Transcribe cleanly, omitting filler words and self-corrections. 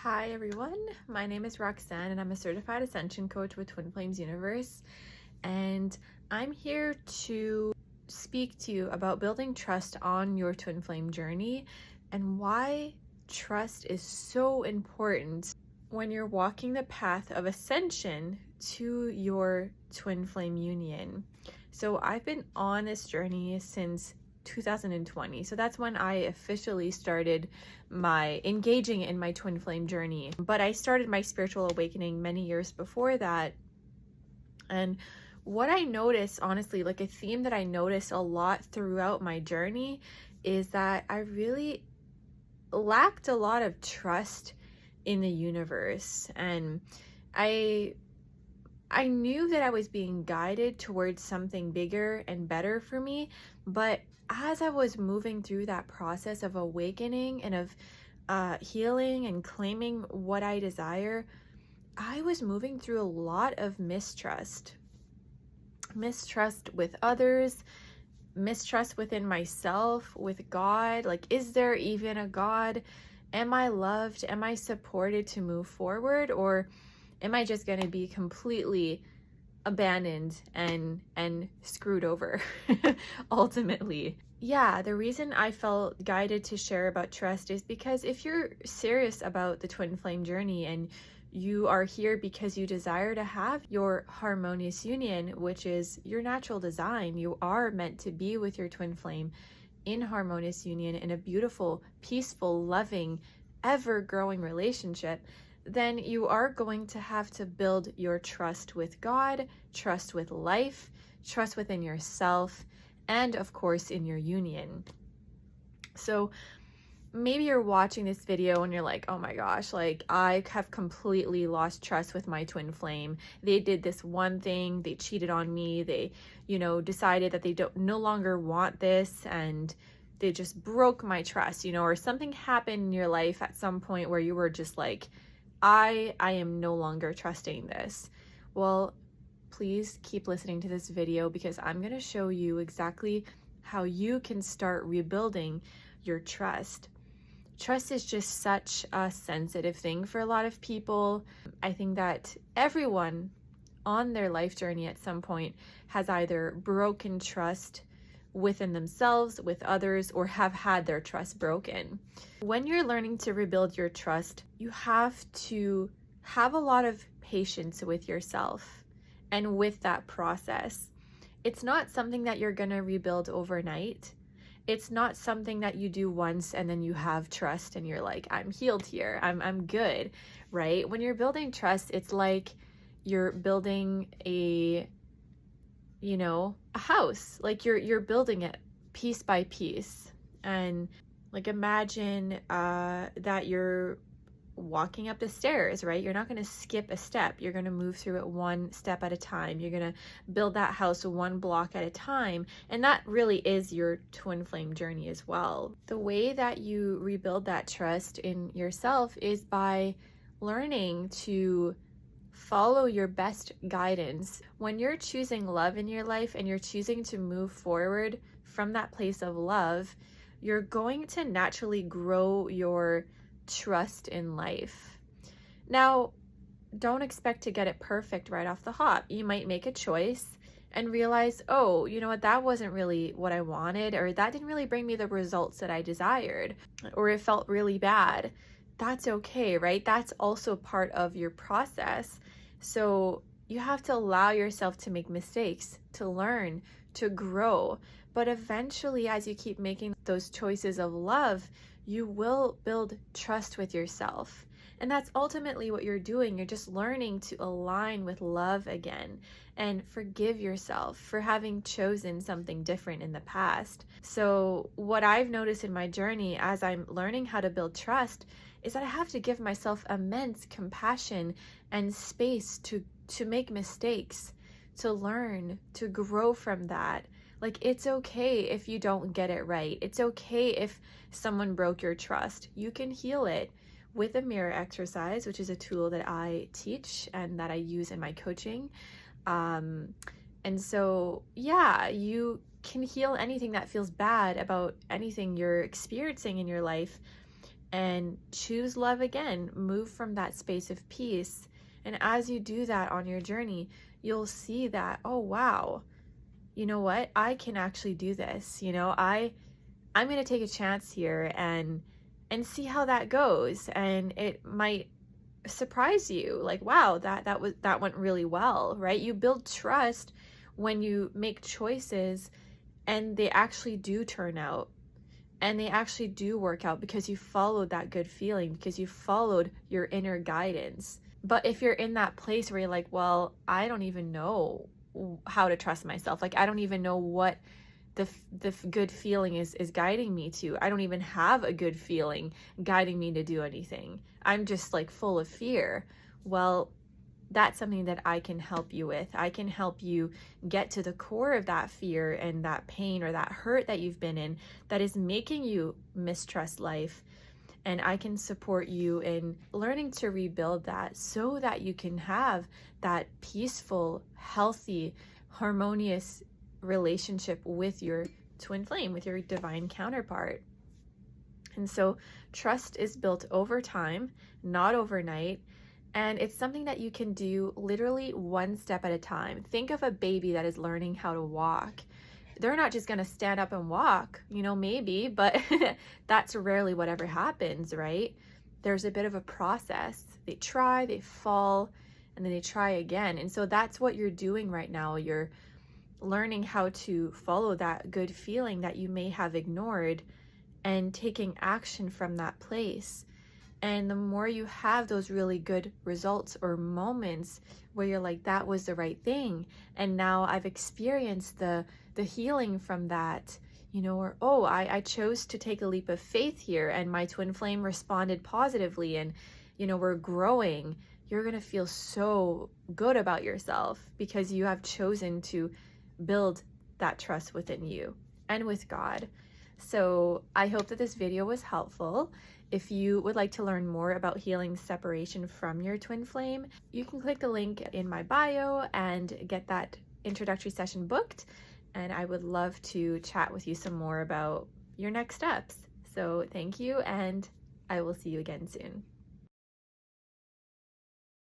Hi everyone, my name is Roxanne and I'm a certified ascension coach with Twin Flames Universe, and I'm here to speak to you about building trust on your twin flame journey and why trust is so important when you're walking the path of ascension to your twin flame union. So I've been on this journey since 2020. So that's when I officially started my engaging in my twin flame journey. But I started my spiritual awakening many years before that. And what I noticed, honestly, like a theme that I noticed a lot throughout my journey is that I really lacked a lot of trust in the universe. And I knew that I was being guided towards something bigger and better for me, but as I was moving through that process of awakening and of healing and claiming what I desire, I was moving through a lot of mistrust with others, mistrust within myself, with God. Like, is there even a God? Am I loved? Am I supported to move forward? Or am I just going to be completely abandoned and screwed over ultimately? Yeah, the reason I felt guided to share about trust is because if you're serious about the twin flame journey and you are here because you desire to have your harmonious union, which is your natural design, you are meant to be with your twin flame in harmonious union in a beautiful, peaceful, loving, ever-growing relationship, then you are going to have to build your trust with God, trust with life, trust within yourself, and of course in your union. So maybe you're watching this video and you're like, oh my gosh, like I have completely lost trust with my twin flame. They did this one thing, they cheated on me, they, decided that they no longer want this, and they just broke my trust, or something happened in your life at some point where you were just like, I am no longer trusting this. Well, please keep listening to this video because I'm going to show you exactly how you can start rebuilding your trust. Trust is just such a sensitive thing for a lot of people. I think that everyone on their life journey at some point has either broken trust within themselves, with others, or have had their trust broken. When you're learning to rebuild your trust, you have to have a lot of patience with yourself and with that process. It's not something that you're going to rebuild overnight. It's not something that you do once and then you have trust and you're like, I'm healed here, I'm good, right? When you're building trust, it's like you're building a house. Like you're building it piece by piece. And like imagine that you're walking up the stairs, right? You're not going to skip a step. You're going to move through it one step at a time. You're going to build that house one block at a time. And that really is your twin flame journey as well. The way that you rebuild that trust in yourself is by learning to follow your best guidance. When you're choosing love in your life and you're choosing to move forward from that place of love, you're going to naturally grow your trust in life. Now, don't expect to get it perfect right off the hop. You might make a choice and realize, oh, you know what, that wasn't really what I wanted, or that didn't really bring me the results that I desired, or it felt really bad. That's okay, right? That's also part of your process. So you have to allow yourself to make mistakes, to learn, to grow. But eventually, as you keep making those choices of love, you will build trust with yourself. And that's ultimately what you're doing. You're just learning to align with love again and forgive yourself for having chosen something different in the past. So what I've noticed in my journey as I'm learning how to build trust is that I have to give myself immense compassion and space to make mistakes, to learn, to grow from that. Like, it's okay if you don't get it right. It's okay if someone broke your trust. You can heal it with a mirror exercise, which is a tool that I teach and that I use in my coaching. And so, yeah, you can heal anything that feels bad about anything you're experiencing in your life and choose love again. Move from that space of peace. And as you do that on your journey, you'll see that, oh wow, you know what? I can actually do this. I'm going to take a chance here and see how that goes. And it might surprise you, like, wow, that went really well, right? You build trust when you make choices and they actually do turn out and they actually do work out because you followed that good feeling, because you followed your inner guidance. But if you're in that place where you're like, well, I don't even know how to trust myself, like I don't even know what the good feeling is guiding me to. I don't even have a good feeling guiding me to do anything. I'm just like full of fear. Well, that's something that I can help you with. I can help you get to the core of that fear and that pain or that hurt that you've been in that is making you mistrust life. And I can support you in learning to rebuild that so that you can have that peaceful, healthy, harmonious relationship with your twin flame, with your divine counterpart. And so trust is built over time, not overnight. And it's something that you can do literally one step at a time. Think of a baby that is learning how to walk. They're not just going to stand up and walk, maybe, but that's rarely whatever happens, right? There's a bit of a process. They try, they fall, and then they try again. And so that's what you're doing right now. You're learning how to follow that good feeling that you may have ignored and taking action from that place. And the more you have those really good results or moments where you're like, that was the right thing, and now I've experienced the healing from that, or, oh, I chose to take a leap of faith here and my twin flame responded positively and, we're growing, you're going to feel so good about yourself because you have chosen to build that trust within you and with God. So I hope that this video was helpful. If you would like to learn more about healing separation from your twin flame, you can click the link in my bio and get that introductory session booked. And I would love to chat with you some more about your next steps. So thank you, and I will see you again soon.